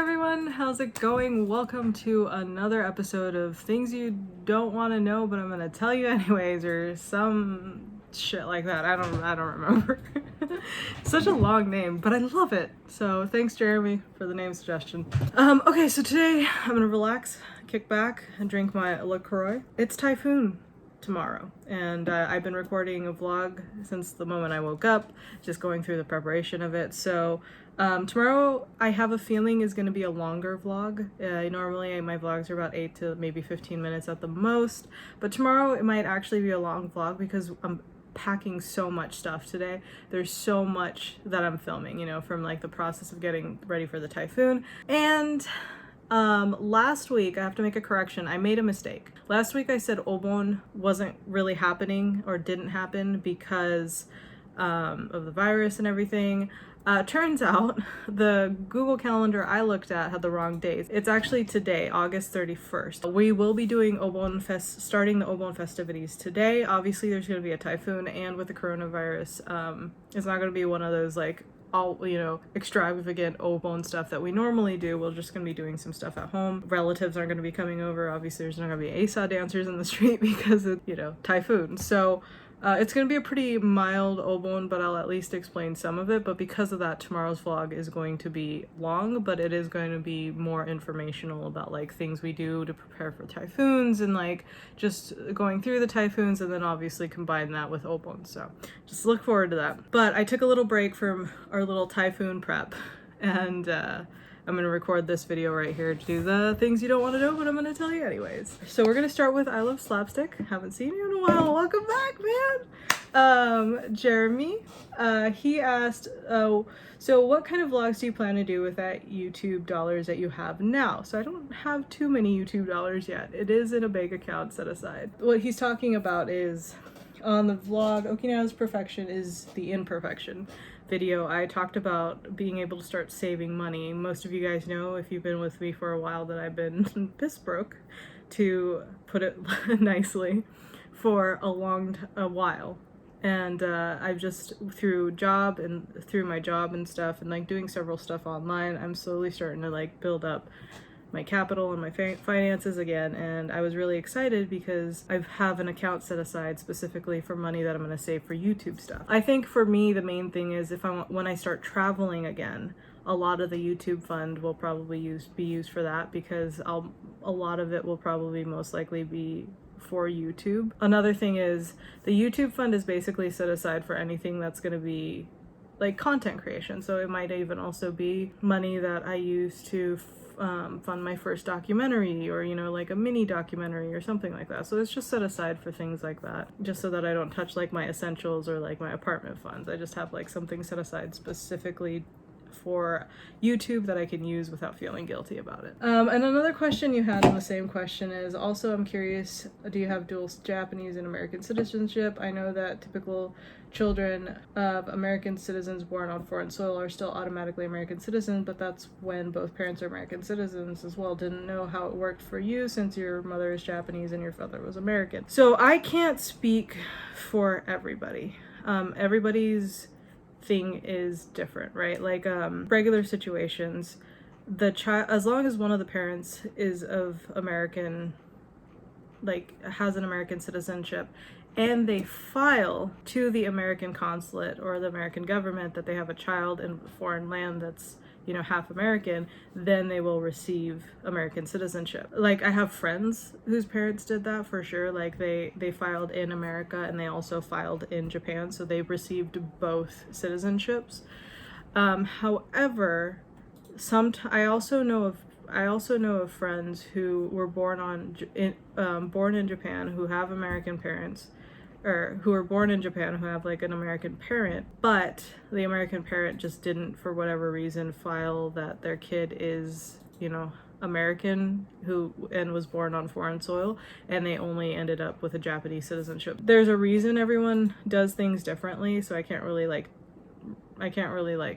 everyone, how's it going? Welcome to another episode of Things You Don't Want to Know, but I'm gonna tell you anyways, or some shit like that. I don't remember. Such a long name, but I love it. So thanks, Jeremy, for the name suggestion. Okay, so today I'm gonna relax, kick back, and drink my LaCroix. It's typhoon tomorrow, and I've been recording a vlog since the moment I woke up, just going through the preparation of it. So tomorrow I have a feeling is going to be a longer vlog. Normally my vlogs are about 8 to maybe 15 minutes at the most, but tomorrow it might actually be a long vlog because I'm packing so much stuff today. There's so much that I'm filming, you know, from like the process of getting ready for the typhoon. And last week, I have to make a correction. I made a mistake. Last week I said Obon wasn't really happening or didn't happen because of the virus and everything. Turns out the Google Calendar I looked at had the wrong days. It's actually today, August 31st. We will be doing starting the Obon festivities today. Obviously there's going to be a typhoon, and with the coronavirus, it's not going to be one of those like extravagant Obon stuff that we normally do. We're just going to be doing some stuff at home. Relatives aren't going to be coming over. Obviously there's not going to be Asa dancers in the street because of, typhoon. So it's going to be a pretty mild Obon, but I'll at least explain some of it. But because of that, tomorrow's vlog is going to be long, but it is going to be more informational about like things we do to prepare for typhoons and like just going through the typhoons, and then obviously combine that with Obon. So just look forward to that. But I took a little break from our little typhoon prep, and I'm going to record this video right here to do the things you don't want to know, but I'm going to tell you anyways. So we're going to start with I Love Slapstick. Haven't seen you in a while. Welcome back, man. Jeremy, he asked, so what kind of vlogs do you plan to do with that YouTube dollars that you have now? So I don't have too many YouTube dollars yet. It is in a bank account set aside. What he's talking about is on the vlog, Okinawa's Perfection is the Imperfection video. I talked about being able to start saving money. Most of you guys know, if you've been with me for a while, that I've been piss broke, to put it nicely, for a while. And I've just through my job and stuff, and like doing several stuff online, I'm slowly starting to like build up my capital and my finances again, and I was really excited because I have an account set aside specifically for money that I'm going to save for YouTube stuff. I think for me the main thing is when I start traveling again, a lot of the YouTube fund will probably be used for that, because a lot of it will probably most likely be for YouTube. Another thing is the YouTube fund is basically set aside for anything that's going to be like content creation, so it might even also be money that I use to fund my first documentary, or like a mini documentary or something like that. So it's just set aside for things like that, just so that I don't touch like my essentials or like my apartment funds. I just have like something set aside specifically for YouTube that I can use without feeling guilty about it. And another question you had in the same question is also, I'm curious, do you have dual Japanese and American citizenship? I know that typical children of American citizens born on foreign soil are still automatically American citizens, but that's when both parents are American citizens as well. Didn't know how it worked for you since your mother is Japanese and your father was American. So I can't speak for everybody. Everybody's thing is different, right? Like regular situations, the child, as long as one of the parents is of American, like has an American citizenship, and they file to the American consulate or the American government that they have a child in a foreign land that's half American, then they will receive American citizenship. Like I have friends whose parents did that for sure. Like they filed in America and they also filed in Japan, so they've received both citizenships. However, I also know of friends who were born in Japan, who have American parents, or who were born in Japan who have like an American parent, but the American parent just didn't, for whatever reason, file that their kid is, American and was born on foreign soil, and they only ended up with a Japanese citizenship. There's a reason everyone does things differerly, so I can't really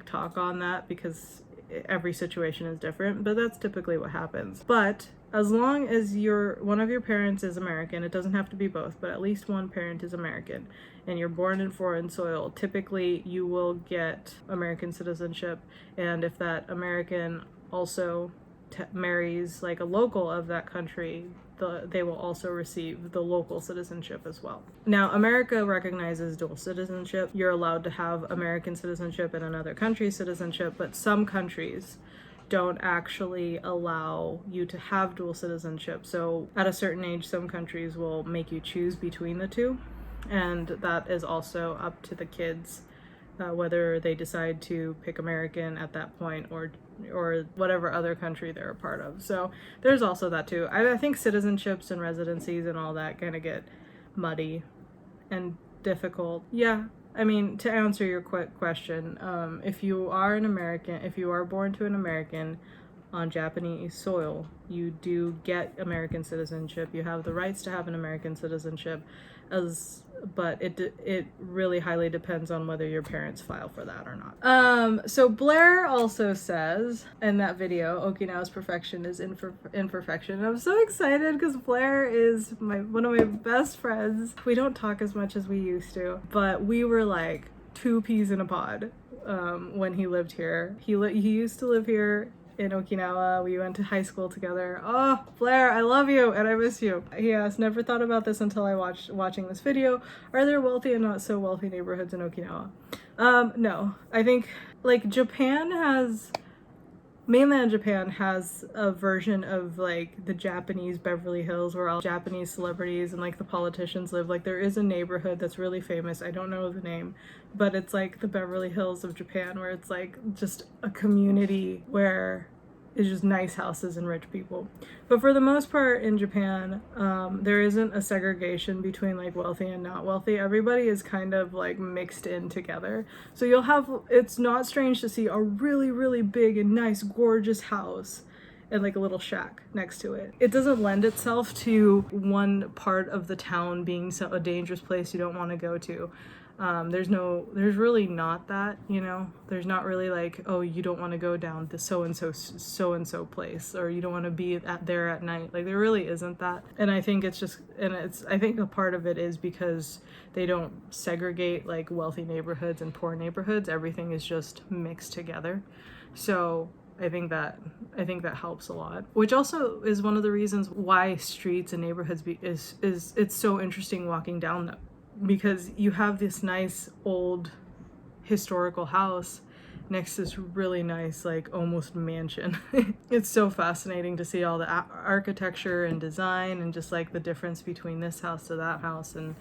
talk on that because every situation is different, but that's typically what happens. But as long as one of your parents is American, it doesn't have to be both, but at least one parent is American, and you're born in foreign soil, typically you will get American citizenship. And if that American also marries like a local of that country, they will also receive the local citizenship as well. Now, America recognizes dual citizenship. You're allowed to have American citizenship and another country's citizenship, but some countries don't actually allow you to have dual citizenship. So at a certain age, some countries will make you choose between the two, and that is also up to the kids, whether they decide to pick American at that point or whatever other country they're a part of. So there's also that too. I think citizenships and residencies and all that kind of get muddy and difficult. Yeah, I mean, to answer your quick question, if you are an American, if you are born to an American on Japanese soil, you do get American citizenship. You have the rights to have an American citizenship, but it really highly depends on whether your parents file for that or not. So Blair also says in that video, Okinawa's perfection is imperfection. And I'm so excited because Blair is one of my best friends. We don't talk as much as we used to, but we were like two peas in a pod when he lived here. He used to live here in Okinawa. We went to high school together. Oh, Blair, I love you and I miss you. He asked, never thought about this until I watching this video. Are there wealthy and not so wealthy neighborhoods in Okinawa? No. I think like mainland Japan has a version of like the Japanese Beverly Hills where all Japanese celebrities and like the politicians live. Like there is a neighborhood that's really famous. I don't know the name, but it's like the Beverly Hills of Japan, where it's like just a community where it's just nice houses and rich people. But for the most part in Japan, there isn't a segregation between like wealthy and not wealthy. Everybody is kind of like mixed in together. So it's not strange to see a really, really big and nice, gorgeous house and like a little shack next to it. It doesn't lend itself to one part of the town being a dangerous place you don't want to go to. There's really not that, you know, there's not really like, oh, you don't want to go down to so-and-so place, or you don't want to be there at night. Like there really isn't that. And I think I think a part of it is because they don't segregate like wealthy neighborhoods and poor neighborhoods. Everything is just mixed together. So I think that helps a lot, which also is one of the reasons why streets and neighborhoods it's so interesting walking down them. Because you have this nice old historical house next to this really nice like almost mansion. It's so fascinating to see all the architecture and design and just like the difference between this house to that house. And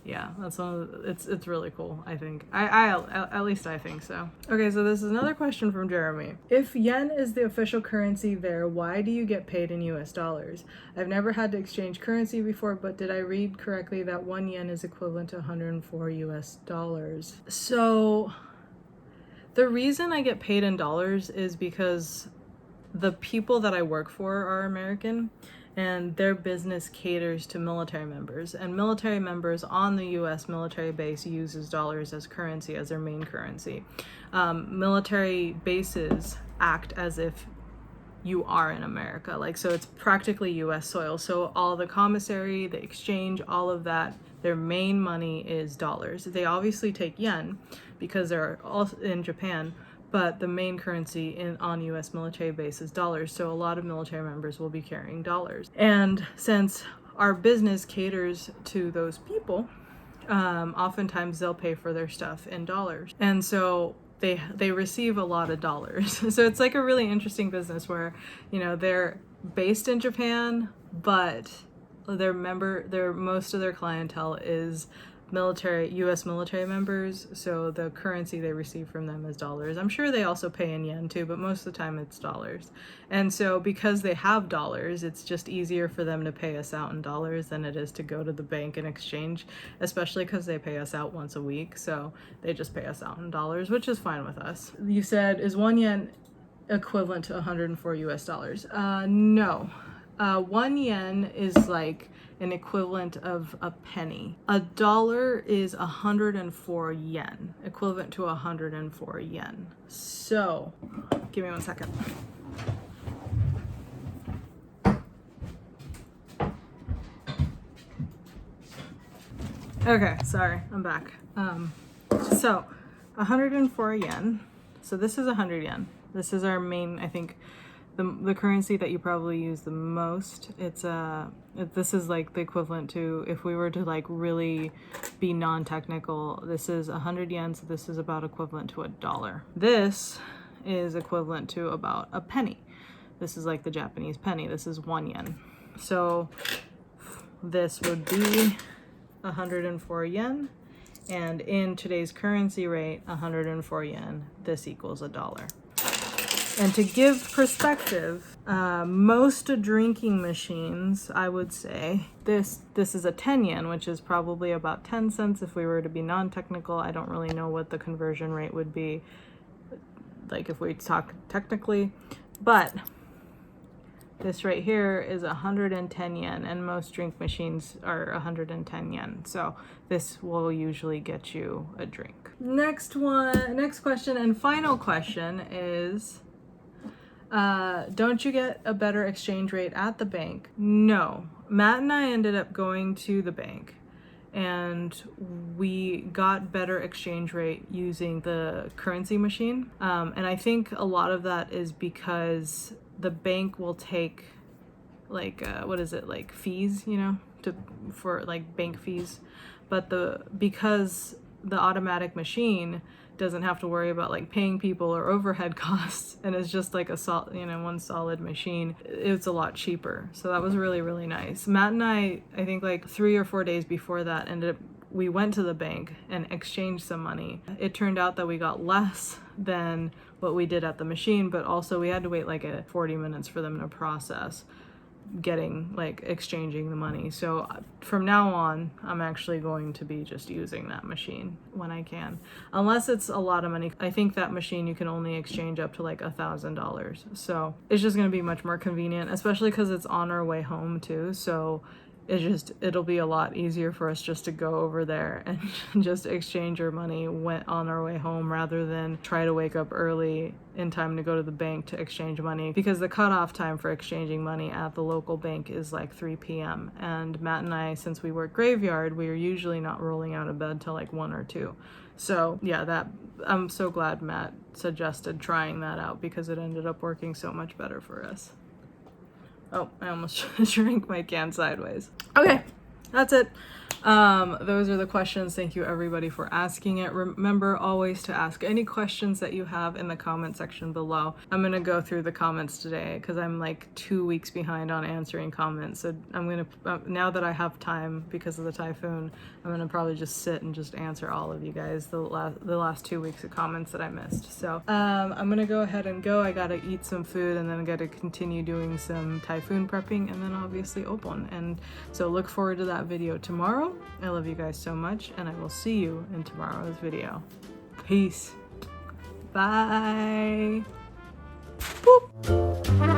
yeah, it's really cool, I think. I at least I think so. Okay, so this is another question from Jeremy. If yen is the official currency there, why do you get paid in US dollars? I've never had to exchange currency before, but did I read correctly that 1 yen is equivalent to 104 US dollars? So the reason I get paid in dollars is because the people that I work for are American, and their business caters to military members, and military members on the US military base uses dollars as currency, as their main currency. Military bases act as if you are in America, like, so it's practically US soil. So all the commissary, the exchange, all of that, their main money is dollars. They obviously take yen because they're all in Japan, but the main currency on US military base is dollars, so a lot of military members will be carrying dollars. And since our business caters to those people, oftentimes they'll pay for their stuff in dollars. And so they receive a lot of dollars. So it's like a really interesting business where, you know, they're based in Japan, but most of their clientele is US military members, so the currency they receive from them is dollars. I'm sure they also pay in yen too, but most of the time it's dollars. And so because they have dollars, it's just easier for them to pay us out in dollars than it is to go to the bank and exchange, especially because they pay us out once a week. So they just pay us out in dollars, which is fine with us. You said, is 1 yen equivalent to 104 US dollars? No. 1 yen is like an equivalent of a penny. A dollar is 104 yen, equivalent to 104 yen. So, give me 1 second. Okay, sorry, I'm back. So 104 yen. So this is 100 yen. This is our main, I think, the currency that you probably use the most. This is like the equivalent to, if we were to like really be non-technical, this is 100 yen, so this is about equivalent to $1. This is equivalent to about a penny. This is like the Japanese penny. This is 1 yen. So this would be 104 yen. And in today's currency rate, 104 yen, this equals $1. And to give perspective, most drinking machines, I would say, this is a 10 yen, which is probably about 10 cents if we were to be non-technical. I don't really know what the conversion rate would be, like if we talk technically, but this right here is 110 yen, and most drink machines are 110 yen. So this will usually get you a drink. Next question and final question is, don't you get a better exchange rate at the bank? No. Matt and I ended up going to the bank, and we got better exchange rate using the currency machine. And I think a lot of that is because the bank will take like like fees, you know, for like bank fees, but because the automatic machine doesn't have to worry about like paying people or overhead costs, and it's just like one solid machine, it's a lot cheaper. So that was really, really nice. Matt and I think like 3 or 4 days before that, we went to the bank and exchanged some money. It turned out that we got less than what we did at the machine, but also we had to wait like 40 minutes for them to process exchanging the money. So from now on, I'm actually going to be just using that machine when I can, unless it's a lot of money. I think that machine you can only exchange up to like $1,000. So it's just going to be much more convenient, especially because it's on our way home too. So it'll be a lot easier for us just to go over there and just exchange our money on our way home, rather than try to wake up early in time to go to the bank to exchange money, because the cutoff time for exchanging money at the local bank is like 3 p.m. And Matt and I, since we work graveyard, we are usually not rolling out of bed till like 1 or 2. So yeah, I'm so glad Matt suggested trying that out, because it ended up working so much better for us. Oh, I almost drank my can sideways. Okay, that's it. Those are the questions. Thank you everybody for asking it. Remember always to ask any questions that you have in the comment section below. I'm gonna go through the comments today because I'm like 2 weeks behind on answering comments. So I'm gonna, now that I have time because of the typhoon, I'm gonna probably just sit and just answer all of you guys the last 2 weeks of comments that I missed. So I'm gonna go ahead and go. I gotta eat some food, and then I gotta continue doing some typhoon prepping, and then obviously open. And so look forward to that video tomorrow. I love you guys so much, and I will see you in tomorrow's video. Peace. Bye. Boop.